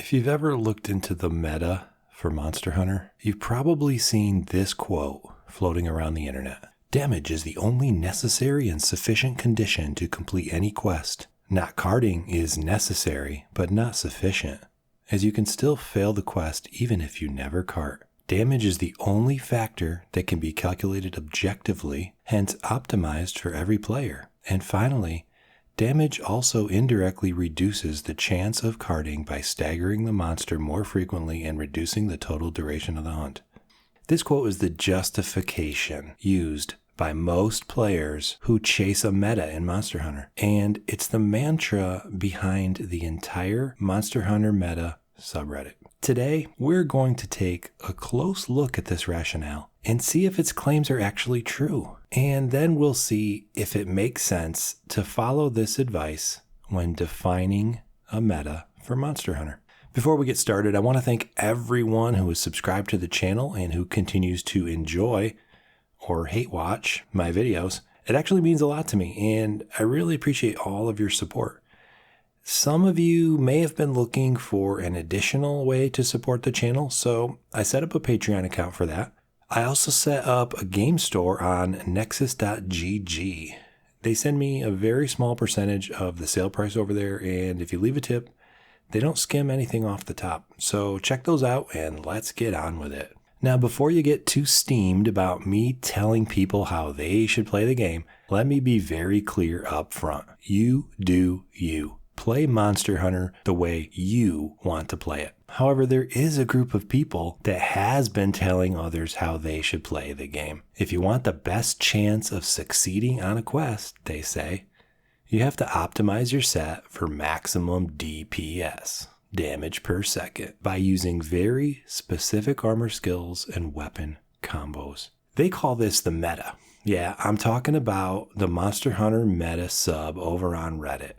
If you've ever looked into the meta for Monster Hunter, you've probably seen this quote floating around the internet. Damage is the only necessary and sufficient condition to complete any quest. Not carding is necessary, but not sufficient, as you can still fail the quest even if you never cart. Damage is the only factor that can be calculated objectively, hence optimized for every player. And finally, damage also indirectly reduces the chance of carting by staggering the monster more frequently and reducing the total duration of the hunt. This quote is the justification used by most players who chase a meta in Monster Hunter, and it's the mantra behind the entire Monster Hunter meta subreddit. Today, we're going to take a close look at this rationale and see if its claims are actually true. And then we'll see if it makes sense to follow this advice when defining a meta for Monster Hunter. Before we get started, I want to thank everyone who is subscribed to the channel and who continues to enjoy or hate watch my videos. It actually means a lot to me, and I really appreciate all of your support. Some of you may have been looking for an additional way to support the channel, so I set up a Patreon account for that. I also set up a game store on nexus.gg. They send me a very small percentage of the sale price over there, and if you leave a tip, they don't skim anything off the top. So check those out and let's get on with it. Now, before you get too steamed about me telling people how they should play the game, let me be very clear up front. You do you. Play Monster Hunter the way you want to play it. However, there is a group of people that has been telling others how they should play the game. If you want the best chance of succeeding on a quest, they say, you have to optimize your set for maximum DPS, damage per second, by using very specific armor skills and weapon combos. They call this the meta. Yeah, I'm talking about the Monster Hunter meta sub over on Reddit.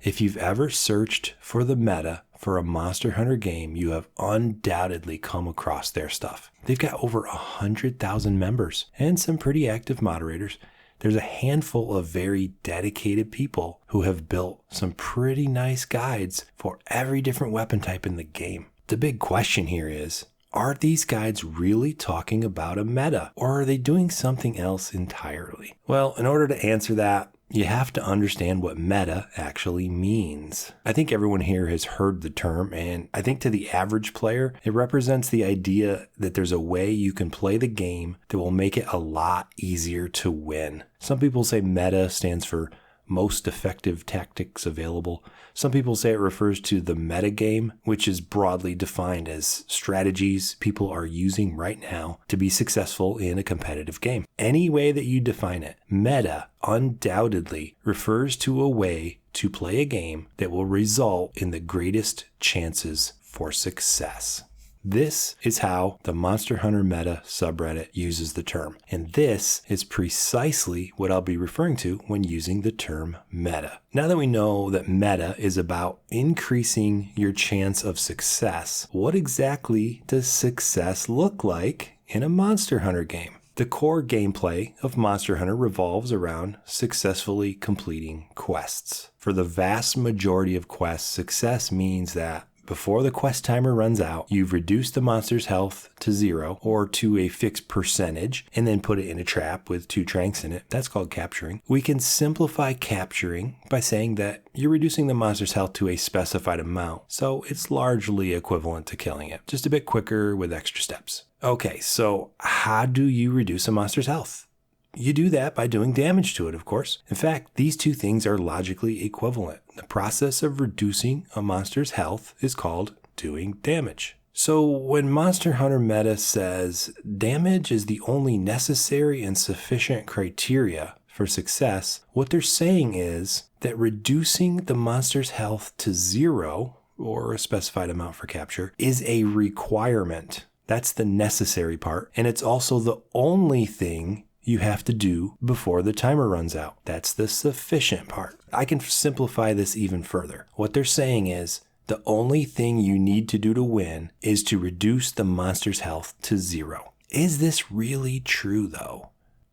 If you've ever searched for the meta for a Monster Hunter game, you have undoubtedly come across their stuff. They've got over 100,000 members and some pretty active moderators. There's a handful of very dedicated people who have built some pretty nice guides for every different weapon type in the game. The big question here is, are these guides really talking about a meta, or are they doing something else entirely? Well, in order to answer that, you have to understand what meta actually means. I think everyone here has heard the term, and I think to the average player, it represents the idea that there's a way you can play the game that will make it a lot easier to win. Some people say meta stands for most effective tactics available. Some people say it refers to the meta game, which is broadly defined as strategies people are using right now to be successful in a competitive game. Any way that you define it, meta undoubtedly refers to a way to play a game that will result in the greatest chances for success. This is how the Monster Hunter meta subreddit uses the term, and this is precisely what I'll be referring to when using the term meta. Now that we know that meta is about increasing your chance of success, what exactly does success look like in a Monster Hunter game? The core gameplay of Monster Hunter revolves around successfully completing quests. For the vast majority of quests, success means that before the quest timer runs out, you've reduced the monster's health to 0 or to a fixed percentage and then put it in a trap with 2 tranks in it. That's called capturing. We can simplify capturing by saying that you're reducing the monster's health to a specified amount, so it's largely equivalent to killing it, just a bit quicker with extra steps. Okay, so how do you reduce a monster's health? You do that by doing damage to it, of course. In fact, these two things are logically equivalent. The process of reducing a monster's health is called doing damage. So when Monster Hunter meta says damage is the only necessary and sufficient criteria for success, what they're saying is that reducing the monster's health to 0, or a specified amount for capture, is a requirement. That's the necessary part, and it's also the only thing you have to do before the timer runs out. That's the sufficient part. I can simplify this even further. What they're saying is the only thing you need to do to win is to reduce the monster's health to 0. Is this really true though?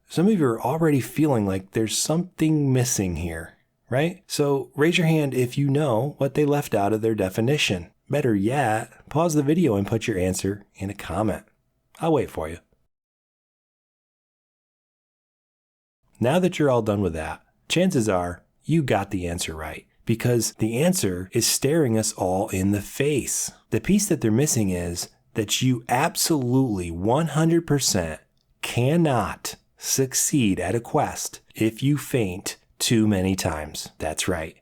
Some of you are already feeling like there's something missing here, right? So raise your hand if you know what they left out of their definition. Better yet, pause the video and put your answer in a comment. I'll wait for you. Now that you're all done with that, chances are you got the answer right, because the answer is staring us all in the face. The piece that they're missing is that you absolutely 100% cannot succeed at a quest if you faint too many times. That's right.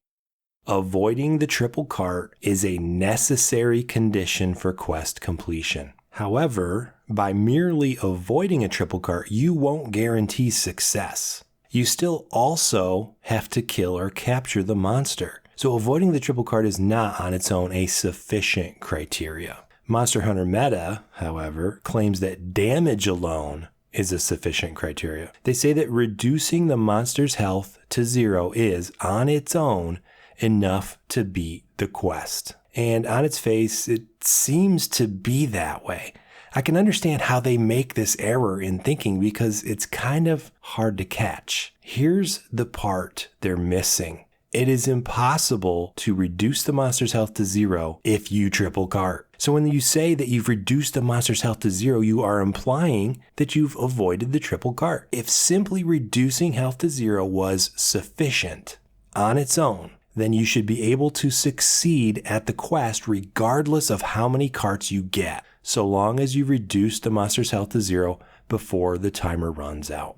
Avoiding the triple cart is a necessary condition for quest completion. However, by merely avoiding a triple cart, you won't guarantee success. You still also have to kill or capture the monster. So avoiding the triple cart is not on its own a sufficient criteria. Monster Hunter Meta, however, claims that damage alone is a sufficient criteria. They say that reducing the monster's health to 0 is, on its own, enough to beat the quest. And on its face, it seems to be that way. I can understand how they make this error in thinking because it's kind of hard to catch. Here's the part they're missing. It is impossible to reduce the monster's health to 0 if you triple cart. So when you say that you've reduced the monster's health to 0, you are implying that you've avoided the triple cart. If simply reducing health to 0 was sufficient on its own, then you should be able to succeed at the quest regardless of how many carts you get, so long as you reduce the monster's health to 0 before the timer runs out.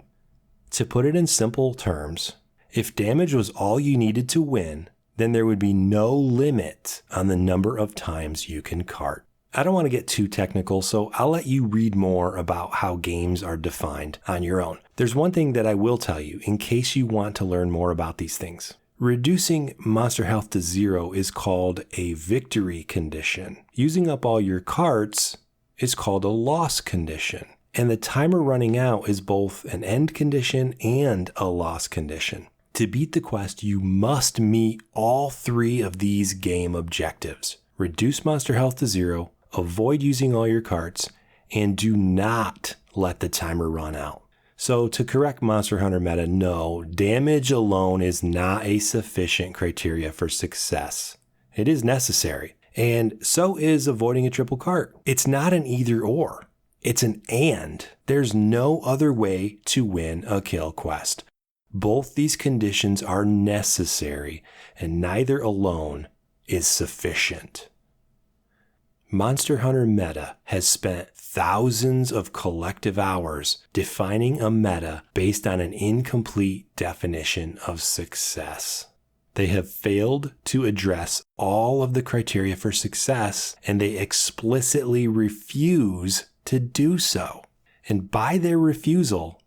To put it in simple terms, if damage was all you needed to win, then there would be no limit on the number of times you can cart. I don't want to get too technical, so I'll let you read more about how games are defined on your own. There's one thing that I will tell you in case you want to learn more about these things. Reducing monster health to 0 is called a victory condition. Using up all your carts is called a loss condition. And the timer running out is both an end condition and a loss condition. To beat the quest, you must meet all 3 of these game objectives. Reduce monster health to 0, avoid using all your carts, and do not let the timer run out. So to correct Monster Hunter Meta, no, damage alone is not a sufficient criteria for success. It is necessary, and so is avoiding a triple cart. It's not an either or, it's an and. There's no other way to win a kill quest. Both these conditions are necessary, and neither alone is sufficient. Monster Hunter Meta has spent thousands of collective hours defining a meta based on an incomplete definition of success. They have failed to address all of the criteria for success, and they explicitly refuse to do so. And by their refusal,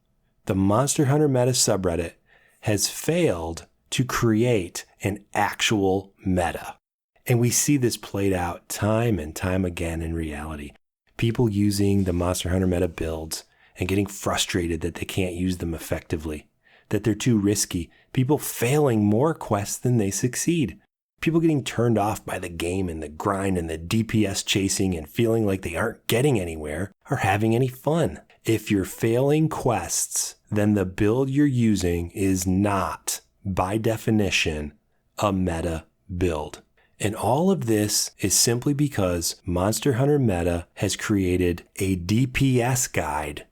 the Monster Hunter Meta subreddit has failed to create an actual meta. And we see this played out time and time again in reality. People using the Monster Hunter Meta builds and getting frustrated that they can't use them effectively, that they're too risky. People failing more quests than they succeed. People getting turned off by the game and the grind and the DPS chasing and feeling like they aren't getting anywhere or having any fun. If you're failing quests, then the build you're using is not, by definition, a meta build. And all of this is simply because Monster Hunter Meta has created a DPS guide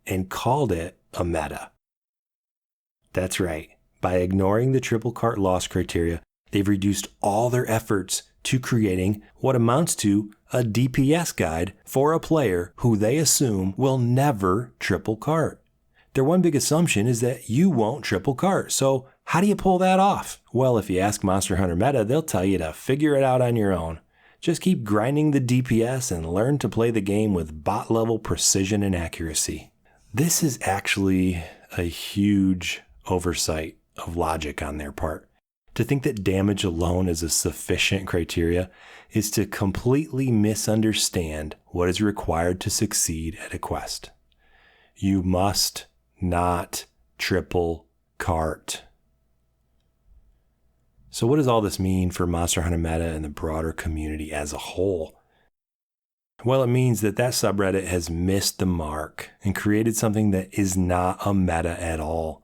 and called it a meta. That's right. By ignoring the triple cart loss criteria, they've reduced all their efforts to creating what amounts to a DPS guide for a player who they assume will never triple cart. Their one big assumption is that you won't triple cart. So how do you pull that off? Well, if you ask Monster Hunter Meta, they'll tell you to figure it out on your own. Just keep grinding the DPS and learn to play the game with bot level precision and accuracy. This is actually a huge oversight of logic on their part. To think that damage alone is a sufficient criteria is to completely misunderstand what is required to succeed at a quest. You must not triple cart. So what does all this mean for Monster Hunter Meta and the broader community as a whole? Well, it means that subreddit has missed the mark and created something that is not a meta at all.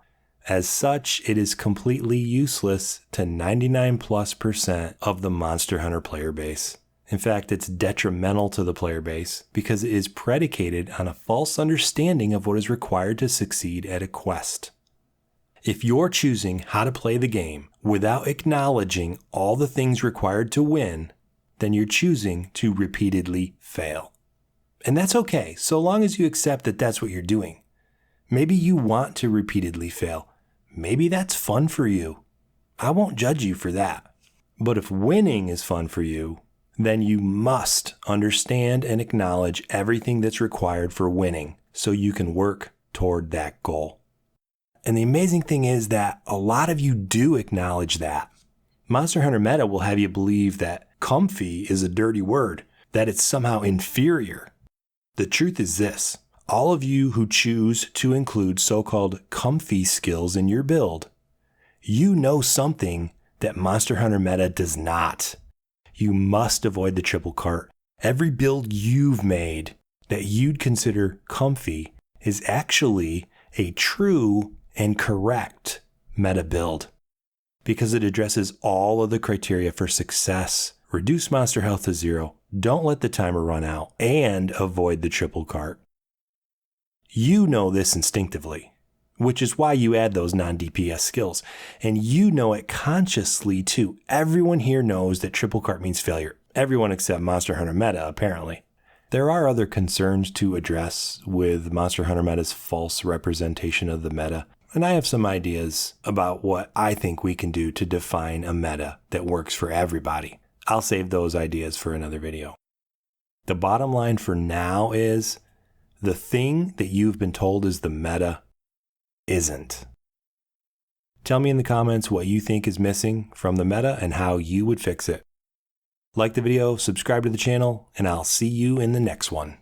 As such, it is completely useless to 99+% of the Monster Hunter player base. In fact, it's detrimental to the player base because it is predicated on a false understanding of what is required to succeed at a quest. If you're choosing how to play the game without acknowledging all the things required to win, then you're choosing to repeatedly fail. And that's okay, so long as you accept that that's what you're doing. Maybe you want to repeatedly fail. Maybe that's fun for you. I won't judge you for that. But if winning is fun for you, then you must understand and acknowledge everything that's required for winning so you can work toward that goal. And the amazing thing is that a lot of you do acknowledge that. Monster Hunter meta will have you believe that comfy is a dirty word, that it's somehow inferior. The truth is this: all of you who choose to include so-called comfy skills in your build, you know something that Monster Hunter meta does not. You must avoid the triple cart. Every build you've made that you'd consider comfy is actually a true and correct meta build because it addresses all of the criteria for success. Reduce monster health to 0, don't let the timer run out, and avoid the triple cart. You know this instinctively, which is why you add those non-DPS skills. And you know it consciously too. Everyone here knows that triple cart means failure. Everyone except Monster Hunter meta, apparently. There are other concerns to address with Monster Hunter meta's false representation of the meta. And I have some ideas about what I think we can do to define a meta that works for everybody. I'll save those ideas for another video. The bottom line for now is the thing that you've been told is the meta isn't. Tell me in the comments what you think is missing from the meta and how you would fix it. Like the video, subscribe to the channel, and I'll see you in the next one.